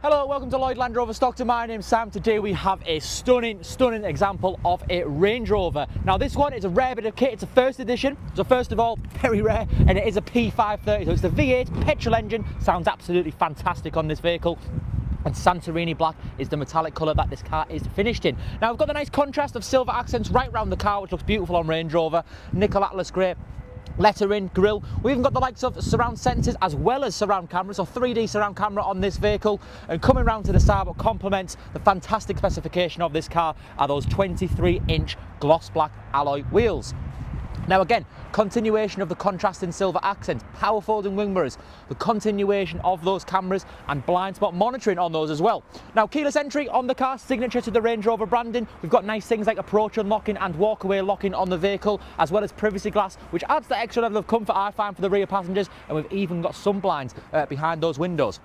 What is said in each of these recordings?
Hello, welcome to Lloyd Land Rover Stockton. My name's Sam. Today we have a stunning example of a Range Rover. Now this one is a rare bit of kit. It's a first edition. So first of all, very rare, and it is a P530. So it's the V8 petrol engine. Sounds absolutely fantastic on this vehicle. And Santorini Black is the metallic colour that this car is finished in. Now we've got the nice contrast of silver accents right around the car, which looks beautiful on Range Rover. Nickel Atlas grey lettering, grille. We've even got the likes of surround sensors as well as surround cameras, so 3D surround camera on this vehicle. And coming round to the side, what complements the fantastic specification of this car are those 23-inch gloss black alloy wheels. Now again, continuation of the contrasting silver accents, power folding wing mirrors, the continuation of those cameras and blind spot monitoring on those as well. Now keyless entry on the car, signature to the Range Rover branding. We've got nice things like approach unlocking and walk away locking on the vehicle, as well as privacy glass, which adds that extra level of comfort I find for the rear passengers. And we've even got sun blinds behind those windows.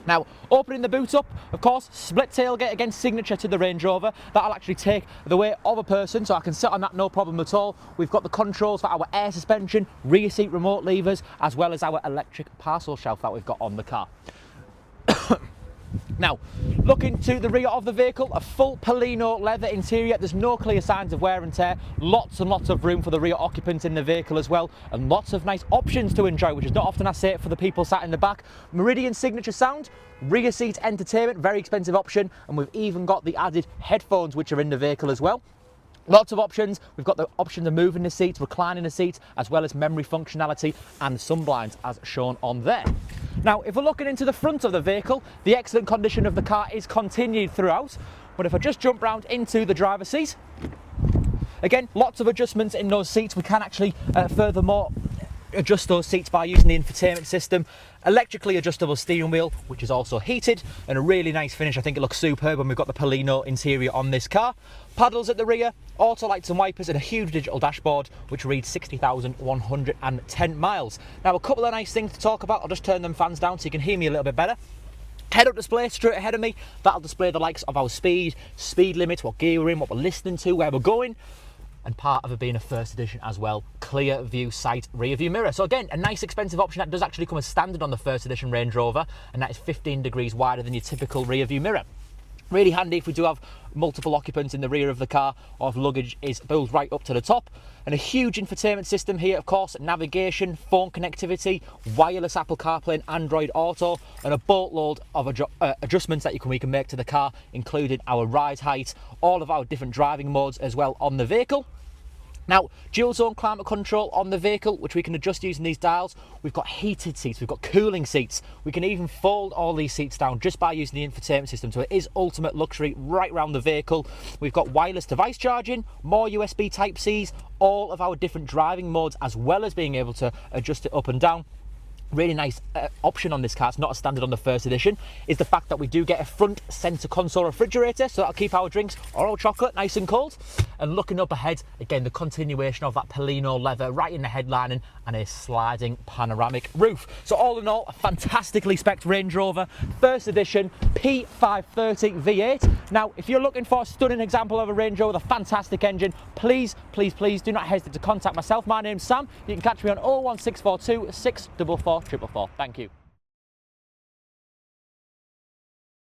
Now, opening the boot up, of course, split tailgate, again, signature to the Range Rover. That'll actually take the weight of a person, so I can sit on that no problem at all. We've got the controls for our air suspension, rear seat remote levers, as well as our electric parcel shelf that we've got on the car. Now, looking to the rear of the vehicle, a full Perlino leather interior. There's no clear signs of wear and tear. Lots and lots of room for the rear occupants in the vehicle as well, and lots of nice options to enjoy, which is not often I say it for the people sat in the back. Meridian signature sound, rear seat entertainment, very expensive option, and we've even got the added headphones which are in the vehicle as well. Lots of options. We've got the option of moving the seats, reclining the seats, as well as memory functionality and sun blinds as shown on there. Now, if we're looking into the front of the vehicle, the excellent condition of the car is continued throughout. But if I just jump round into the driver's seat, again, lots of adjustments in those seats. We can actually furthermore adjust those seats by using the infotainment system. Electrically adjustable steering wheel, which is also heated, and a really nice finish. I think it looks superb when we've got the Perlino interior on this car. Paddles at the rear, auto lights and wipers, and a huge digital dashboard which reads 60,110 miles. Now, a couple of nice things to talk about. I'll just turn them fans down so you can hear me a little bit better. Head-up display straight ahead of me. That'll display the likes of our speed limits, what gear we're in, what we're listening to, where we're going. And part of it being a first edition as well, clear view sight rear view mirror. So again, a nice expensive option that does actually come as standard on the first edition Range Rover, and that is 15 degrees wider than your typical rear view mirror. Really handy if we do have multiple occupants in the rear of the car, or if luggage is built right up to the top. And a huge infotainment system here, of course, navigation, phone connectivity, wireless Apple CarPlay and Android Auto, and a boatload of adjustments that we can make to the car, including our ride height, all of our different driving modes as well on the vehicle. Now, dual zone climate control on the vehicle, which we can adjust using these dials. We've got heated seats, we've got cooling seats. We can even fold all these seats down just by using the infotainment system. So it is ultimate luxury right around the vehicle. We've got wireless device charging, more USB Type-Cs, all of our different driving modes, as well as being able to adjust it up and down. Really nice option on this car, it's not a standard on the first edition, is the fact that we do get a front center console refrigerator, so that'll keep our drinks or our chocolate nice and cold. And looking up ahead, again, the continuation of that Perlino leather right in the headlining and a sliding panoramic roof. So all in all, a fantastically spec'd Range Rover, first edition P530 V8. Now, if you're looking for a stunning example of a Range Rover with a fantastic engine, please do not hesitate to contact myself. My name's Sam. You can catch me on 01642 644 444. Thank you.